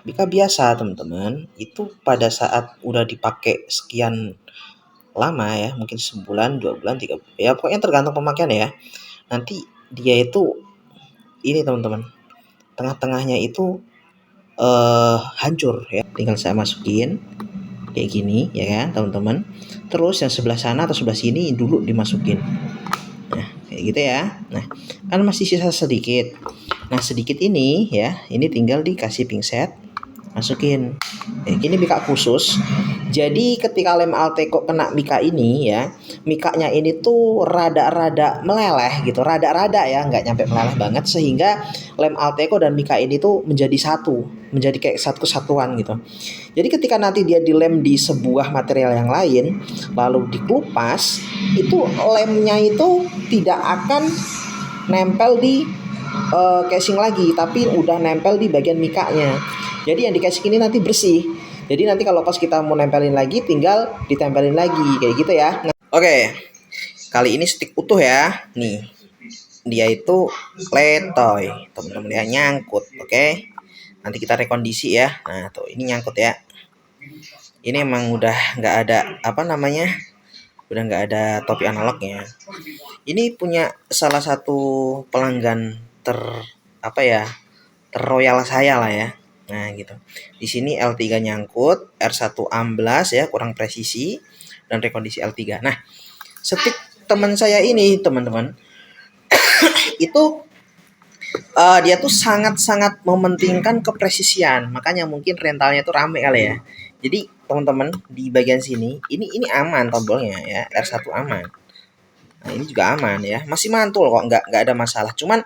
mika biasa teman-teman itu pada saat udah dipakai sekian lama ya, mungkin sebulan, 2 bulan, 3 bulan, ya pokoknya tergantung pemakaian ya. Nanti dia itu ini teman-teman, tengah-tengahnya itu hancur ya. Tinggal saya masukin kayak gini ya kan teman-teman. Terus yang sebelah sana atau sebelah sini dulu dimasukin. Nah, kayak gitu ya. Nah, kan masih sisa sedikit. Nah, sedikit ini ya, ini tinggal dikasih pingset, masukin. Ini mika khusus. Jadi ketika lem Alteco kena mika ini ya, mikanya ini tuh rada-rada meleleh gitu, rada-rada ya, nggak nyampe meleleh banget, sehingga lem Alteco dan mika ini tuh menjadi satu, menjadi kayak satu kesatuan gitu. Jadi ketika nanti dia dilem di sebuah material yang lain, lalu dikelupas, itu lemnya itu tidak akan nempel di casing lagi, tapi udah nempel di bagian mikanya. Jadi yang di casing ini nanti bersih. Jadi nanti kalau pas kita mau nempelin lagi, tinggal ditempelin lagi kayak gitu ya. Nah, oke, kali ini stick utuh ya. Nih, dia itu letoy, teman-teman ya, nyangkut. Oke, nanti kita rekondisi ya. Nah tuh, ini nyangkut ya. Ini emang udah nggak ada apa namanya, udah nggak ada topi analognya. Ini punya salah satu pelanggan apa ya, terroyal saya lah ya. Nah gitu. Di sini L3 nyangkut, R1 amblas ya, kurang presisi, dan rekondisi L3. Nah, setik teman saya ini teman-teman itu dia tuh sangat-sangat mementingkan kepresisian, makanya mungkin rentalnya tuh rame kali ya. Jadi teman-teman di bagian sini ini aman tombolnya ya, R1 aman. Nah ini juga aman ya, masih mantul kok, nggak ada masalah. Cuman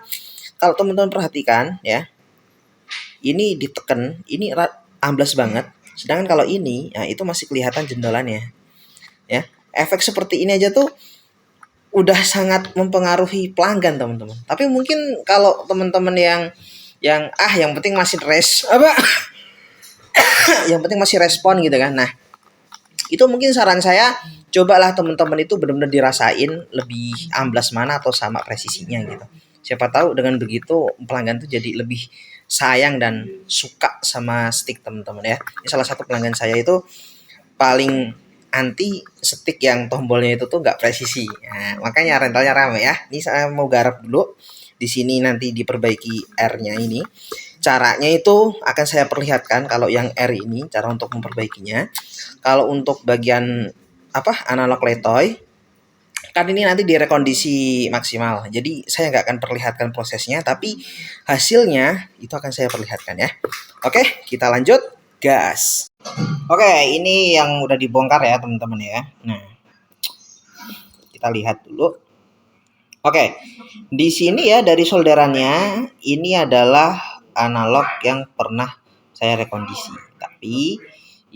kalau teman-teman perhatikan ya, ini ditekan, ini amblas banget. Sedangkan kalau ini, nah itu masih kelihatan jendolannya. Ya, efek seperti ini aja tuh udah sangat mempengaruhi pelanggan teman-teman. Tapi mungkin kalau teman-teman yang penting masih yang penting masih respon gitu kan. Nah, itu mungkin saran saya, cobalah teman-teman itu benar-benar dirasain lebih amblas mana atau sama presisinya gitu. Siapa tahu dengan begitu pelanggan tuh jadi lebih sayang dan suka sama stick teman-teman ya. Ini salah satu pelanggan saya itu paling anti stick yang tombolnya itu tuh nggak presisi. Nah, makanya rentalnya rame ya. Ini saya mau garap dulu. Di sini nanti diperbaiki R-nya ini. Caranya itu akan saya perlihatkan kalau yang R ini, cara untuk memperbaikinya. Kalau untuk bagian analog letoy, kan ini nanti direkondisi maksimal. Jadi saya nggak akan perlihatkan prosesnya, tapi hasilnya itu akan saya perlihatkan ya. Oke, kita lanjut gas. Oke, ini yang udah dibongkar ya teman-teman ya. Nah, kita lihat dulu. Oke, di sini ya dari solderannya ini adalah analog yang pernah saya rekondisi. Tapi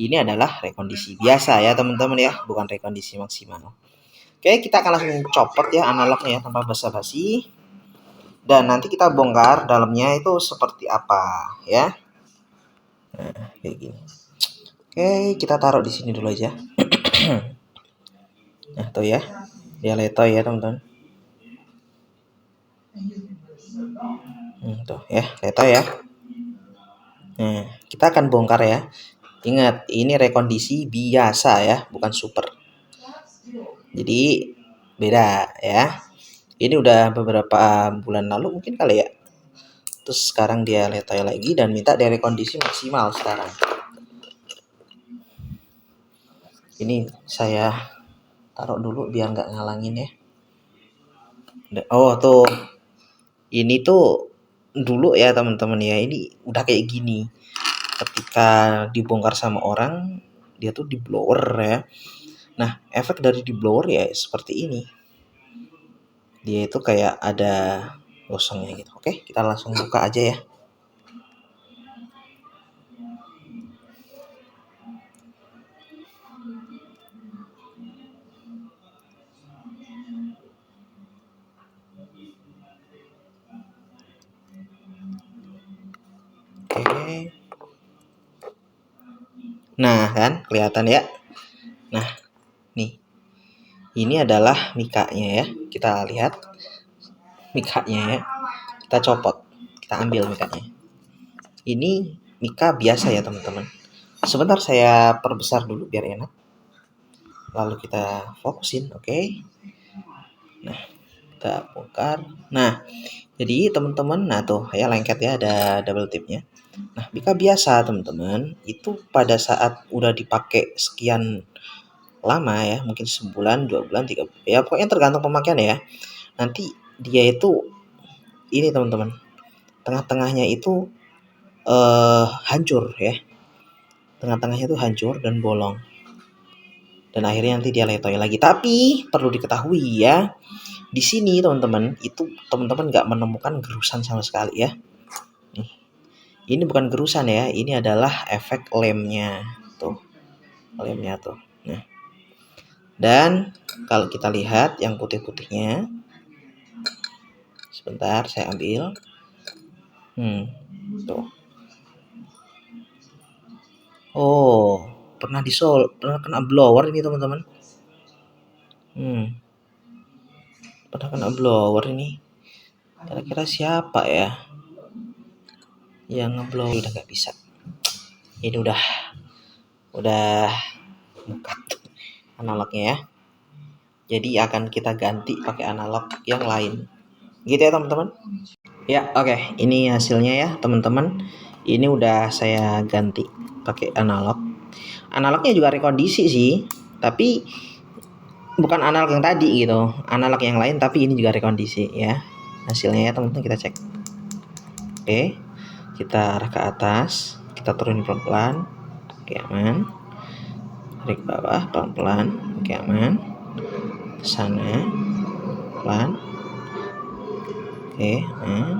ini adalah rekondisi biasa ya teman-teman ya, bukan rekondisi maksimal. Oke, kita akan langsung copot ya analognya ya, tanpa basa-basi. Dan nanti kita bongkar dalamnya itu seperti apa ya. Nah, kayak gini. Oke, kita taruh di sini dulu aja. Nah, tuh ya. Dia letoy ya, teman-teman. Tuh ya, letoy ya. Nah, kita akan bongkar ya. Ingat, ini rekondisi biasa ya, bukan super. Jadi beda ya. Ini udah beberapa bulan lalu mungkin kali ya. Terus sekarang dia letoy lagi dan minta direkondisi maksimal sekarang. Ini saya taruh dulu biar nggak ngalangin ya. Oh tuh, ini tuh dulu ya teman-teman ya, ini udah kayak gini. Ketika dibongkar sama orang, dia tuh di blower ya. Nah, efek dari di blower ya seperti ini. Dia itu kayak ada gosongnya gitu. Oke, kita langsung buka aja ya. Oke. Nah, kan kelihatan ya. Nah, nih. Ini adalah mikanya ya. Kita lihat mikanya ya. Kita copot. Kita ambil mikanya. Ini mika biasa ya teman-teman. Sebentar saya perbesar dulu biar enak. Lalu kita fokusin, oke. Nah, kita bongkar. Nah, jadi teman-teman, nah tuh ya lengket ya, ada double tipnya. Nah, mika biasa teman-teman, itu pada saat udah dipakai sekian lama ya, mungkin sebulan, 2 bulan, 3 bulan, ya pokoknya tergantung pemakaian ya. Nanti dia itu ini teman-teman, tengah-tengahnya itu hancur ya. Tengah-tengahnya itu hancur dan bolong. Dan akhirnya nanti dia letoy lagi. Tapi perlu diketahui ya, di sini teman-teman, itu teman-teman nggak menemukan gerusan sama sekali ya. Nih, ini bukan gerusan ya, ini adalah efek lemnya tuh, lemnya tuh. Nah, dan kalau kita lihat yang putih-putihnya, sebentar saya ambil. Tuh. Oh, pernah pernah kena blower ini teman-teman. Pernah kena blower ini. Kira-kira siapa ya yang ngeblow? Udah nggak bisa. Ini udah buka analognya ya. Jadi akan kita ganti pakai analog yang lain. Gitu ya teman-teman. Ya, oke. Ini hasilnya ya teman-teman. Ini udah saya ganti pakai analog. Analognya juga rekondisi sih, tapi bukan analog yang tadi gitu. Analog yang lain tapi ini juga rekondisi ya. Hasilnya ya teman-teman, kita cek. Oke. Kita arah ke atas, kita turunin pelan-pelan. Oke, aman. Tarik bawah pelan-pelan. Oke, aman. Sana pelan. Oke, aman.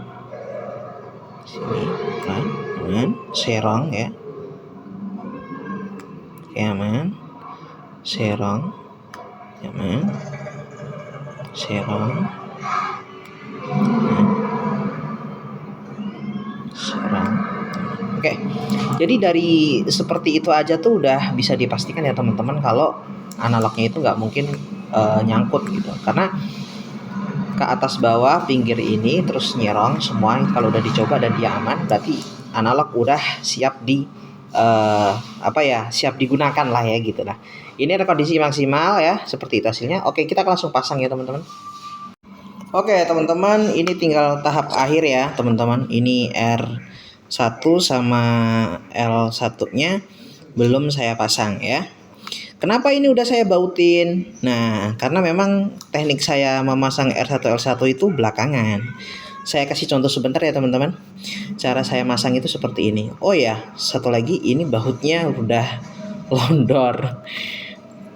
Sini pelan, aman. Serong ya. Oke, aman. Serong, aman. Serong, aman. Serong. Oke, jadi dari seperti itu aja tuh udah bisa dipastikan ya teman-teman kalau analognya itu nggak mungkin nyangkut gitu, karena ke atas bawah pinggir ini terus nyerong semua. Kalau udah dicoba dan dia aman, berarti analog udah siap siap digunakan lah ya gitu lah. Ini ada kondisi maksimal ya, seperti itu hasilnya. Oke, kita langsung pasang ya teman-teman. Oke teman-teman, ini tinggal tahap akhir ya teman-teman. Ini R1 sama L1-nya belum saya pasang ya. Kenapa ini udah saya bautin? Nah, karena memang teknik saya memasang R1 L1 itu belakangan. Saya kasih contoh sebentar ya teman-teman. Cara saya masang itu seperti ini. Oh ya, satu lagi, ini bautnya udah londor.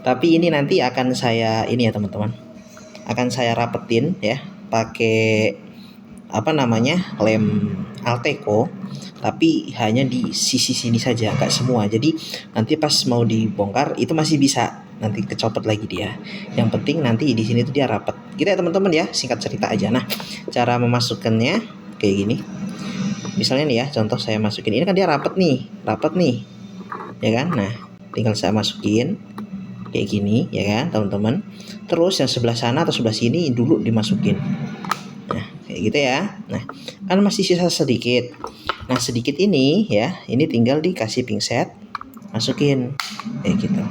Tapi ini nanti akan saya ini ya teman-teman. Akan saya rapetin ya pakai lem Alteco, tapi hanya di sisi sini saja, nggak semua. Jadi nanti pas mau dibongkar itu masih bisa nanti kecopot lagi dia. Yang penting nanti di sini tuh dia rapat. Gitu ya teman-teman ya, singkat cerita aja. Nah, cara memasukkannya kayak gini. Misalnya nih ya, contoh saya masukin ini kan dia rapat nih, ya kan? Nah, tinggal saya masukin kayak gini, ya kan, teman-teman. Terus yang sebelah sana atau sebelah sini dulu dimasukin. Nah, kayak gitu ya. Nah, kan masih sisa sedikit. Nah, sedikit ini ya, ini tinggal dikasih pinset, masukin kayak gitu.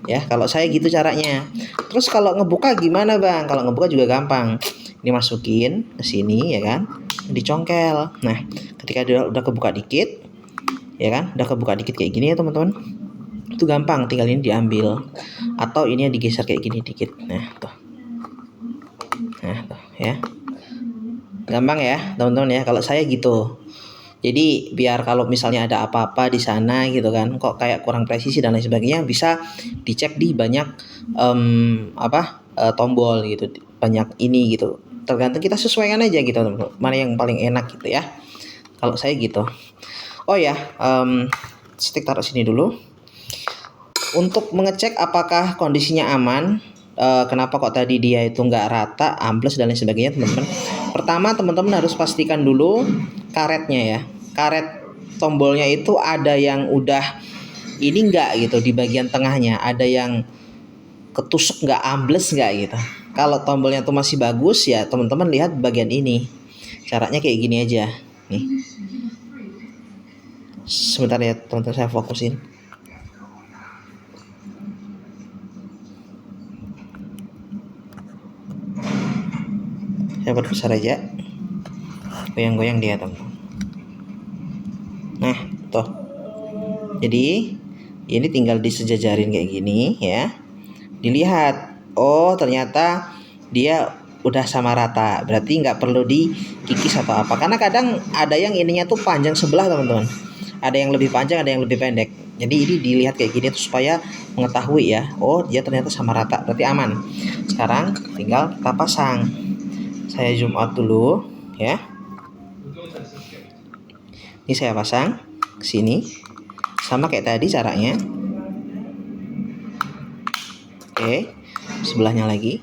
Ya, kalau saya gitu caranya. Terus kalau ngebuka gimana, Bang? Kalau ngebuka juga gampang. Dimasukin ke sini ya kan, dicongkel. Nah, ketika udah kebuka dikit, ya kan, udah kebuka dikit kayak gini ya teman-teman, itu gampang, tinggal ini diambil atau ini digeser kayak gini dikit. Nah tuh ya, gampang ya teman-teman ya. Kalau saya gitu, jadi biar kalau misalnya ada apa-apa di sana gitu kan, kok kayak kurang presisi dan lain sebagainya, bisa dicek di banyak tombol gitu, banyak ini gitu. Tergantung kita sesuaikan aja gitu teman-teman, mana yang paling enak gitu ya. Kalau saya gitu. Oh ya, stick taruh sini dulu. Untuk mengecek apakah kondisinya aman, kenapa kok tadi dia itu nggak rata, ambles dan lain sebagainya teman-teman. Pertama teman-teman harus pastikan dulu karetnya ya. Karet tombolnya itu ada yang udah ini nggak gitu di bagian tengahnya, ada yang ketusuk nggak, ambles nggak gitu. Kalau tombolnya tuh masih bagus ya teman-teman lihat bagian ini. Caranya kayak gini aja nih. Sebentar ya teman-teman, saya fokusin. Saya perbesar aja, goyang-goyang dia teman-teman. Nah tuh, jadi ini tinggal disejajarin kayak gini ya, dilihat, oh ternyata dia udah sama rata, berarti nggak perlu dikikis atau apa, karena kadang ada yang ininya tuh panjang sebelah teman-teman, ada yang lebih panjang, ada yang lebih pendek. Jadi ini dilihat kayak gini tuh supaya mengetahui ya, oh dia ternyata sama rata, berarti aman. Sekarang tinggal kita pasang. Saya zoom out dulu ya. Ini saya pasang ke sini, sama kayak tadi caranya. Oke, sebelahnya lagi.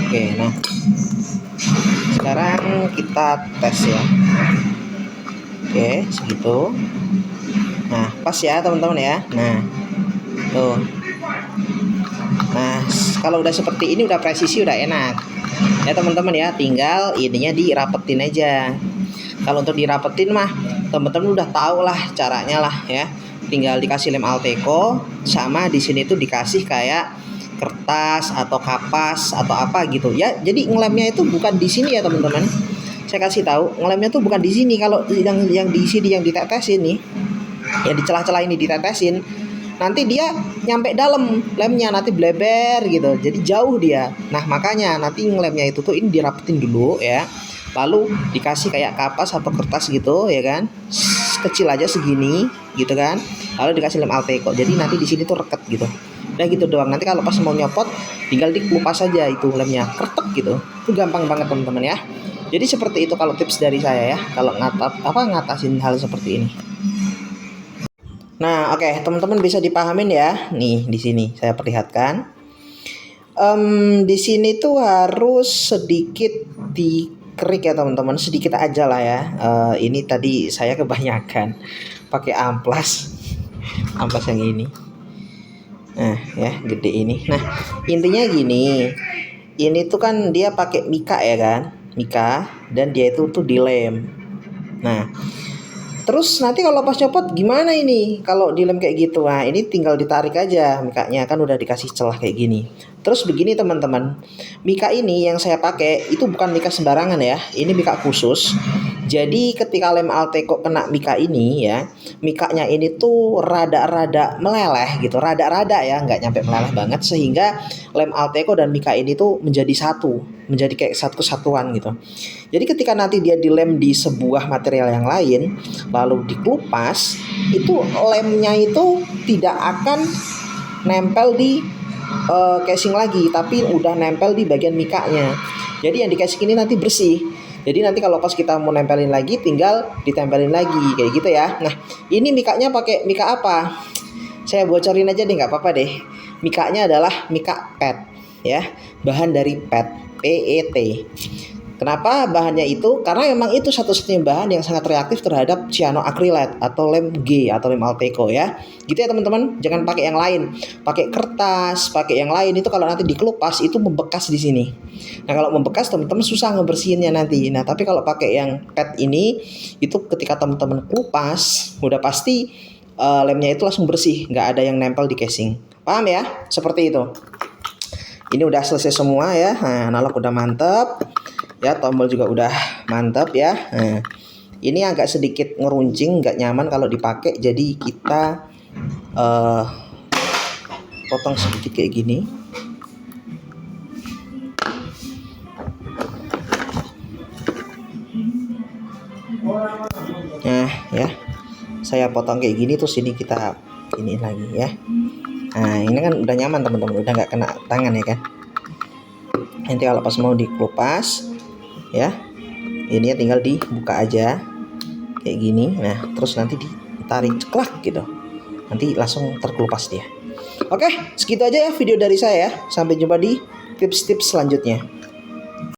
Oke, nah sekarang kita tes ya. Oke, segitu. Nah, pas ya teman-teman ya. Nah, tuh. Nah, kalau udah seperti ini udah presisi, udah enak. Ya teman-teman ya, tinggal ininya dirapetin aja. Kalau untuk dirapetin mah teman-teman udah tahu lah caranya lah ya. Tinggal dikasih lem Alteco, sama di sini tuh dikasih kayak kertas atau kapas atau apa gitu ya. Jadi ngelemnya itu bukan di sini ya teman-teman. Saya kasih tahu, ngelemnya tuh bukan di sini. Kalau yang di sini yang ditetesin nih, yang di celah-celah ini ditetesin, nanti dia nyampe dalam lemnya, nanti bleber gitu, jadi jauh dia. Nah makanya nanti ngelemnya itu tuh ini dirapetin dulu ya, lalu dikasih kayak kapas atau kertas gitu ya kan, kecil aja segini gitu kan, lalu dikasih lem Alteco, jadi nanti di sini tuh reket gitu. Udah gitu doang, nanti kalau pas mau nyopot tinggal dikelupas aja itu lemnya, kretek gitu. Itu gampang banget teman-teman ya. Jadi seperti itu kalau tips dari saya ya, kalau ngatasin hal seperti ini. Nah, oke, teman-teman bisa dipahamin ya. Nih, di sini saya perlihatkan. Di sini tuh harus sedikit dikerik ya teman-teman, sedikit aja lah ya. Ini tadi saya kebanyakan pakai amplas, amplas yang ini. Nah, ya gede ini. Nah, intinya gini. Ini tuh kan dia pakai mika ya kan, mika, dan dia itu tuh dilem. Nah, terus nanti kalau pas copot gimana ini? Kalau dilem kayak gitu, nah ini tinggal ditarik aja mikanya, kan udah dikasih celah kayak gini. Terus begini teman-teman, mika ini yang saya pakai itu bukan mika sembarangan ya, ini mika khusus. Jadi ketika lem Alteco kena mika ini ya, mikanya ini tuh rada-rada meleleh gitu, rada-rada ya, nggak nyampe meleleh banget, sehingga lem Alteco dan mika ini tuh menjadi satu, menjadi kayak satu kesatuan gitu. Jadi ketika nanti dia dilem di sebuah material yang lain, lalu dikelupas, itu lemnya itu tidak akan nempel di casing lagi, tapi udah nempel di bagian mikanya. Jadi yang di casing ini nanti bersih. Jadi nanti kalau pas kita mau nempelin lagi, tinggal ditempelin lagi kayak gitu ya. Nah, ini mikanya pakai mika apa? Saya bocorin aja deh, nggak apa-apa deh. Mikanya adalah mika PET ya, bahan dari PET, PET. Kenapa bahannya itu? Karena memang itu satu-satunya bahan yang sangat reaktif terhadap cyanoacrylate atau lem G atau lem Alteco ya. Gitu ya teman-teman, jangan pakai yang lain. Pakai kertas, pakai yang lain itu kalau nanti dikelupas itu membekas di sini. Nah, kalau membekas teman-teman susah ngebersihinnya nanti. Nah, tapi kalau pakai yang PET ini, itu ketika teman-teman kelupas, udah pasti lemnya itu langsung bersih, nggak ada yang nempel di casing. Paham ya? Seperti itu. Ini udah selesai semua ya. Nah, analog udah mantap. Ya, tombol juga udah mantap ya. Nah, ini agak sedikit ngeruncing, nggak nyaman kalau dipakai, jadi kita potong sedikit kayak gini. Nah ya, saya potong kayak gini, terus ini kita iniin lagi ya. Nah ini kan udah nyaman teman-teman, udah nggak kena tangan ya kan. Nanti kalau pas mau dikelupas ya, ini tinggal dibuka aja kayak gini. Nah terus nanti ditarik ceklak gitu, nanti langsung terkelupas dia. Oke, segitu aja ya video dari saya. Sampai jumpa di tips-tips selanjutnya.